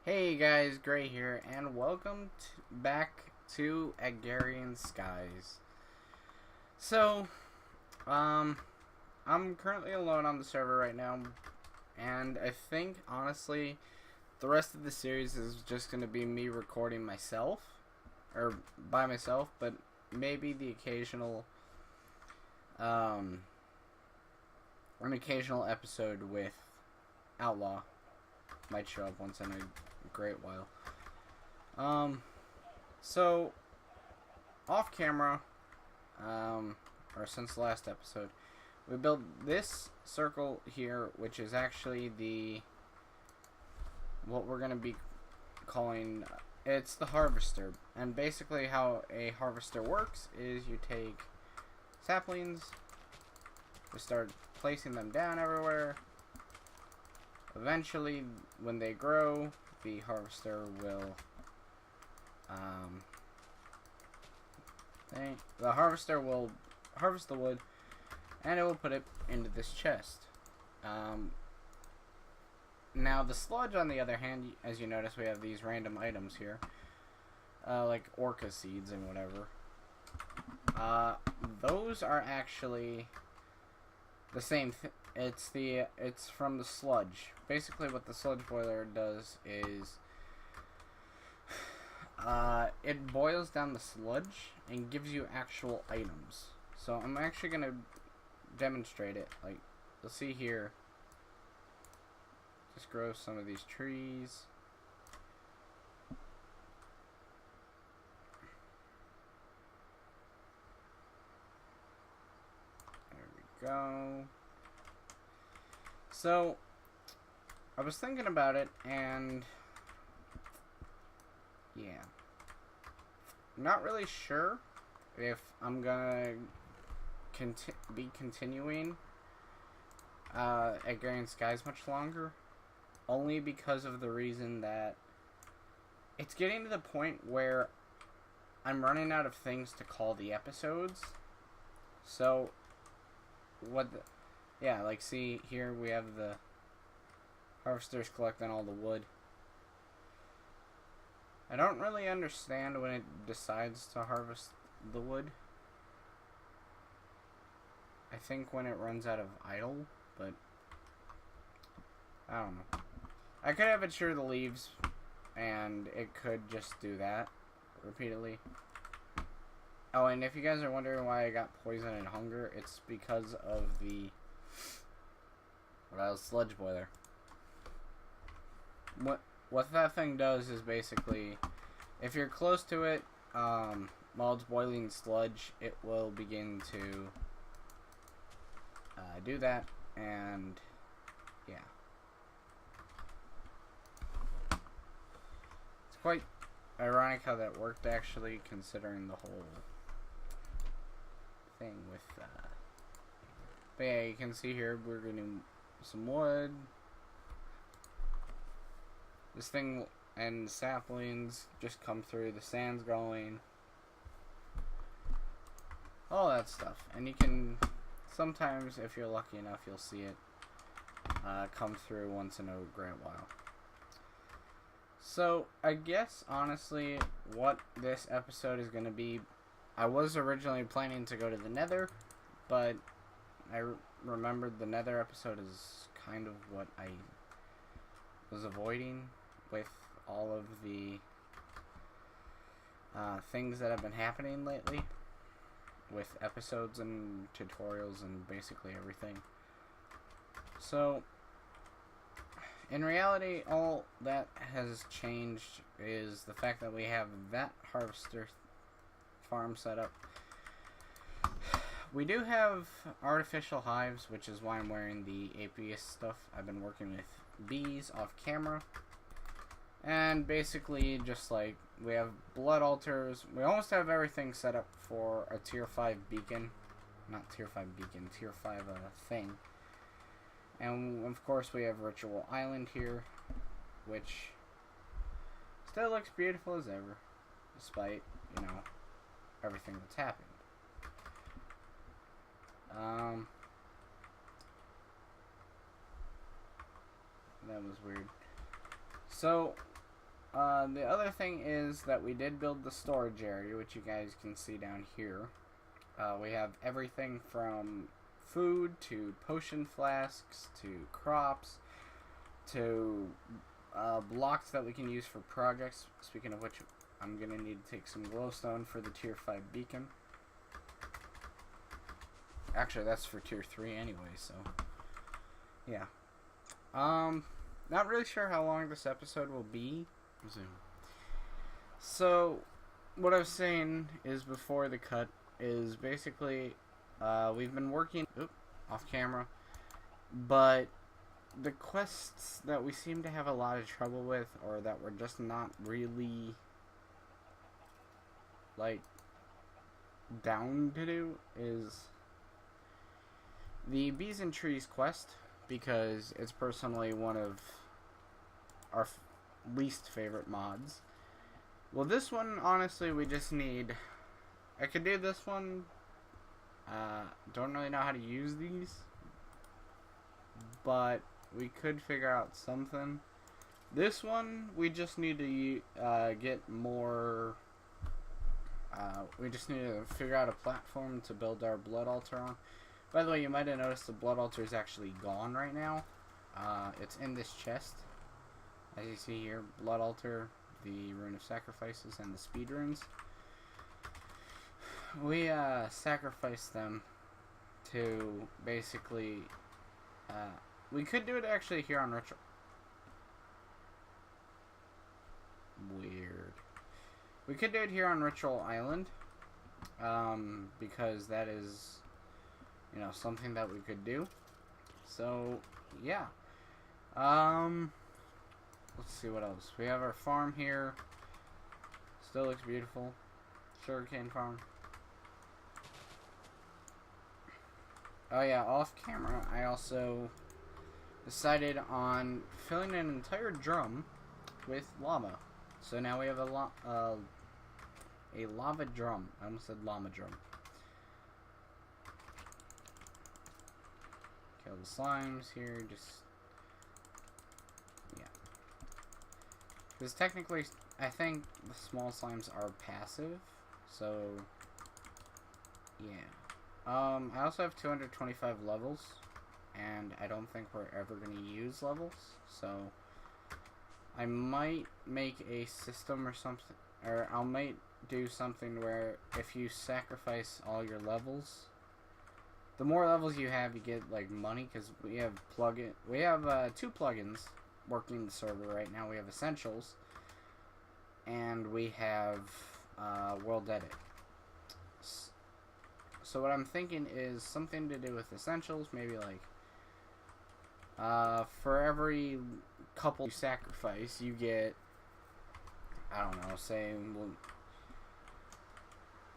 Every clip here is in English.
Hey guys, Gray here, and welcome back to Agrarian Skies. So, um, I'm currently alone on the server right now, and I think, honestly, the rest of the series is just going to be me recording myself, or by myself, but maybe um, an occasional episode with Outlaw might show up once in a great while. So off camera, or since the last episode, we built this circle here, which is actually what we're gonna be calling. It's the harvester, and basically how a harvester works is you take saplings, we start placing them down everywhere. Eventually, when they grow, the harvester will harvest the wood, and it will put it into this chest. Now the sludge, on the other hand, as you notice, we have these random items here, like orca seeds and whatever. Those are actually the same thing. It's from the sludge. Basically, what the sludge boiler does is it boils down the sludge and gives you actual items. So I'm actually gonna demonstrate it. Like, you'll see here. Just grow some of these trees. There we go. So I was thinking about it, and yeah, I'm not really sure if I'm gonna be continuing Agrarian Skies much longer, only because of the reason that it's getting to the point where I'm running out of things to call the episodes. So yeah, like, see here we have the harvesters collecting all the wood. I don't really understand when it decides to harvest the wood. I think when it runs out of idle, but I don't know. I could have it shear the leaves, and it could just do that repeatedly. Oh, and if you guys are wondering why I got poison and hunger, it's because of the sludge boiler. What that thing does is basically, if you're close to it, while it's boiling sludge, it will begin to do that, and yeah. It's quite ironic how that worked, actually, considering the whole thing with, but yeah, you can see here, we're getting some wood. This thing and the saplings just come through, the sand's going, all that stuff. And you can, sometimes, if you're lucky enough, you'll see it come through once in a great while. So, I guess, honestly, what this episode is going to be, I was originally planning to go to the Nether, but I remembered the Nether episode is kind of what I was avoiding with all of the things that have been happening lately with episodes and tutorials and basically everything. So, in reality, all that has changed is the fact that we have that harvester farm set up. We do have artificial hives, which is why I'm wearing the APS stuff. I've been working with bees off camera. And basically, just like, we have blood altars. We almost have everything set up for a tier 5 beacon. Not tier 5 beacon, tier 5 thing. And of course we have Ritual Island here, which still looks beautiful as ever, despite, you know, everything that's happened. That was weird. So, The other thing is that we did build the storage area, which you guys can see down here. We have everything from food to potion flasks to crops to blocks that we can use for projects. Speaking of which, I'm going to need to take some glowstone for the tier 5 beacon. Actually, that's for tier 3 anyway, so yeah. Not really sure how long this episode will be. So, what I was saying is before the cut is basically we've been working off camera, but the quests that we seem to have a lot of trouble with, or that we're just not really like down to do, is the Bees and Trees quest, because it's personally one of our least favorite mods. Well, this one, honestly, we just need... I could do this one. Don't really know how to use these, but we could figure out something. This one, we just need to get more... we just need to figure out a platform to build our blood altar on. By the way, you might have noticed the blood altar is actually gone right now. It's in this chest. As you see here, blood altar, the rune of sacrifices, and the speed runes. We sacrificed them to basically... we could do it actually here on Ritual. Weird. We could do it here on Ritual Island. Because that is... you know, something that we could do. So, yeah. Let's see what else. We have our farm here. Still looks beautiful. Sugarcane farm. Oh yeah, off camera, I also decided on filling an entire drum with lava. So now we have a lava drum. I almost said llama drum. Kill the slimes here, just... yeah. Because technically, I think the small slimes are passive, so... yeah. I also have 225 levels, and I don't think we're ever going to use levels, so... I might make a system or something, or I might do something where if you sacrifice all your levels... the more levels you have, you get like money, because we have two plugins working the server right now. We have Essentials, and we have World Edit. So what I'm thinking is something to do with Essentials, maybe like for every couple you sacrifice, you get, I don't know, say,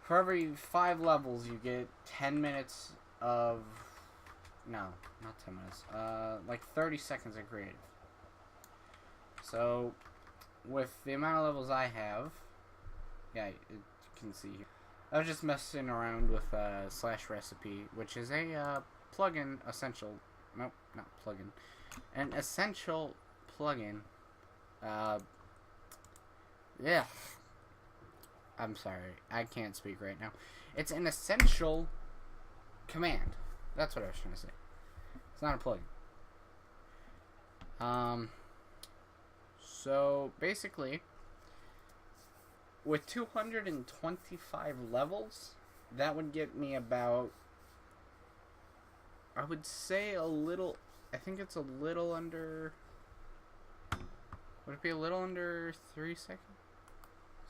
for every 5 levels, you get 10 minutes of, no, not 10 minutes, like 30 seconds of creative. So, with the amount of levels I have, yeah, you can see here, I was just messing around with Slash Recipe, which is a plugin, essential, nope, not plugin, an essential plugin, yeah, I'm sorry, I can't speak right now. It's an essential command. That's what I was trying to say. It's not a plugin. So basically, with 225 levels, that would get me about, I would say a little, I think it's a little under, would it be a little under 3 seconds?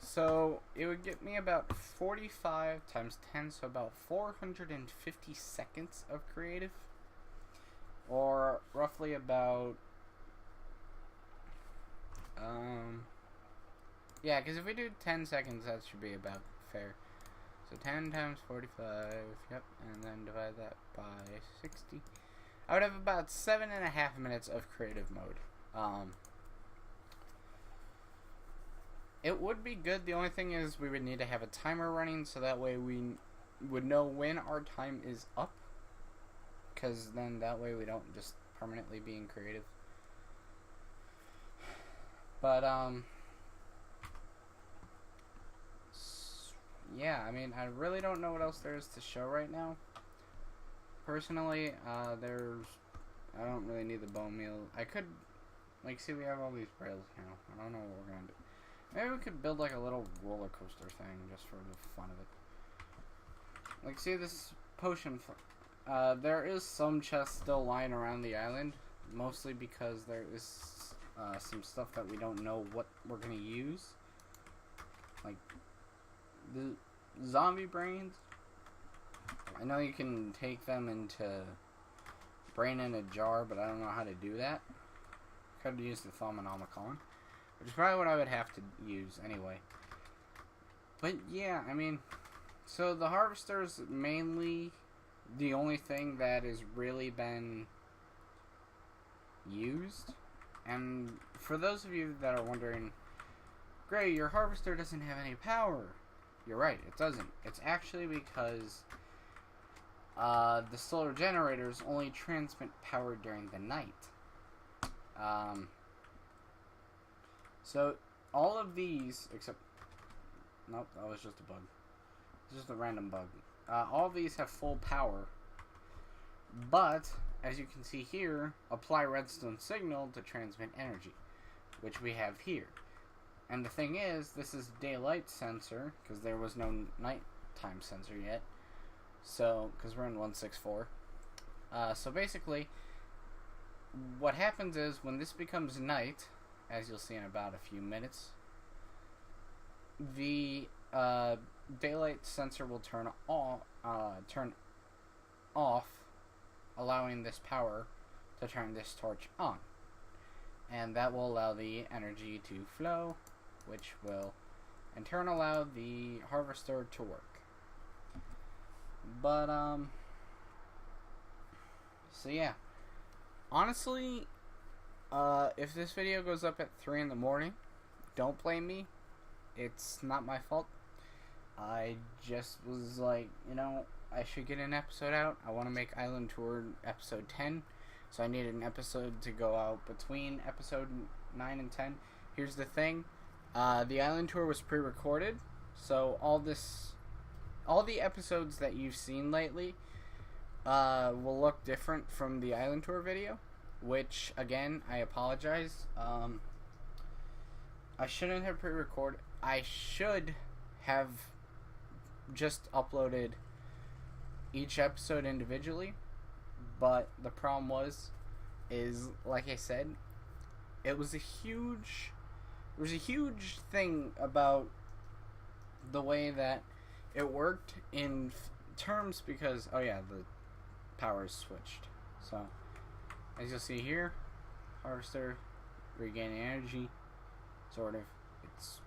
So, it would get me about 45 times 10, so about 450 seconds of creative. Or roughly about, yeah, because if we do 10 seconds, that should be about fair. So 10 times 45, yep, and then divide that by 60. I would have about 7.5 minutes of creative mode. It would be good. The only thing is we would need to have a timer running, so that way we would know when our time is up. Because then that way we don't just permanently being creative. But, yeah, I mean, I really don't know what else there is to show right now. Personally, I don't really need the bone meal. I could, like, see, we have all these rails now. I don't know what we're gonna do. Maybe we could build, like, a little roller coaster thing just for the fun of it. Like, see this potion. There is some chests still lying around the island, mostly because there is some stuff that we don't know what we're gonna use. Like, the zombie brains. I know you can take them into brain in a jar, but I don't know how to do that. Could use the Thaumonomicon, which is probably what I would have to use anyway. But yeah, I mean, so the harvester is mainly the only thing that has really been used. And for those of you that are wondering, Gray, your harvester doesn't have any power. You're right, it doesn't. It's actually because the solar generators only transmit power during the night. So all of these, except, nope, that was just a bug. It's just a random bug. All of these have full power, but as you can see here, apply redstone signal to transmit energy, which we have here. And the thing is, this is daylight sensor, because there was no nighttime sensor yet. So, because we're in 1.6.4. So basically, what happens is, when this becomes night, as you'll see in about a few minutes, the daylight sensor will turn off, allowing this power to turn this torch on. And that will allow the energy to flow, which will in turn allow the harvester to work. But, so yeah. Honestly, if this video goes up at 3 in the morning, don't blame me. It's not my fault. I just was like, you know, I should get an episode out. I want to make Island Tour episode 10. So I needed an episode to go out between episode 9 and 10. Here's the thing. The Island Tour was pre-recorded. So all the episodes that you've seen lately will look different from the Island Tour video. Which, again, I apologize. I shouldn't have pre-recorded. I should have just uploaded each episode individually. But the problem is, like I said, it was a huge thing about the way that it worked in terms because, oh yeah, the power is switched. So, as you'll see here, harvester regaining energy, sort of. It's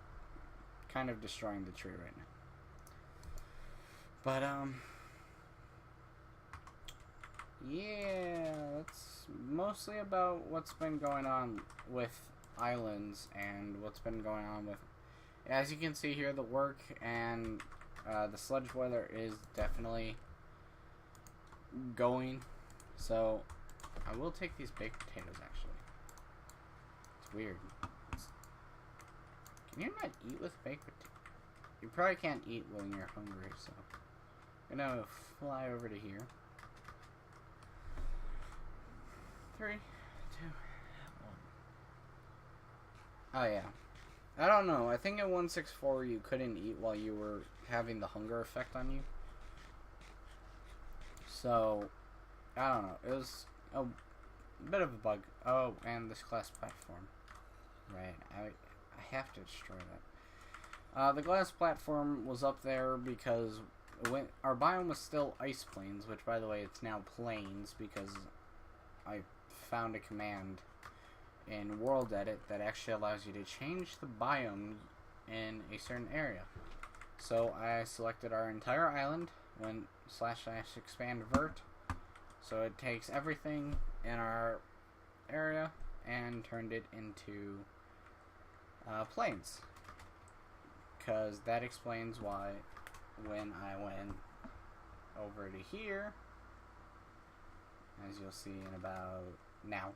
kind of destroying the tree right now. But, yeah, that's mostly about what's been going on with islands and what's been going on with, as you can see here, the work and the sludge boiler is definitely going. So I will take these baked potatoes, actually. It's weird. Can you not eat with baked potatoes? You probably can't eat when you're hungry, so I'm gonna fly over to here. 3, 2, 1. Oh yeah. I don't know. I think in 1.6.4 you couldn't eat while you were having the hunger effect on you. So, I don't know. It was a bit of a bug. Oh, and this glass platform. Right. I have to destroy that. The glass platform was up there because our biome was still ice plains, which, by the way, it's now plains because I found a command in World Edit that actually allows you to change the biome in a certain area. So I selected our entire island, went / expand vert, so it takes everything in our area and turned it into plains. Because that explains why when I went over to here, as you'll see in about now,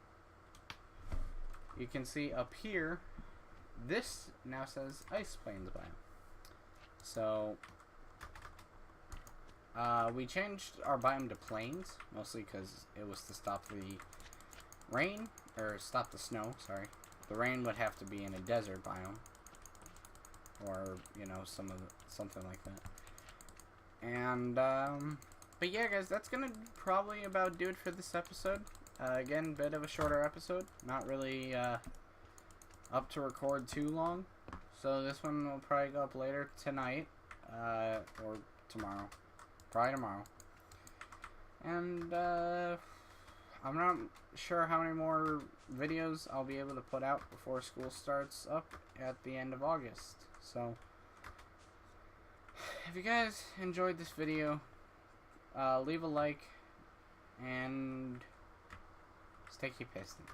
you can see up here, this now says Ice Plains biome. So, We changed our biome to plains, mostly because it was to stop the rain, or stop the snow, sorry. The rain would have to be in a desert biome, or, you know, something like that. And, but yeah, guys, that's gonna probably about do it for this episode. Again, bit of a shorter episode, not really, up to record too long. So this one will probably go up later tonight, or tomorrow. Probably tomorrow. And, I'm not sure how many more videos I'll be able to put out before school starts up at the end of August. So, if you guys enjoyed this video, leave a like, and stay keep piston.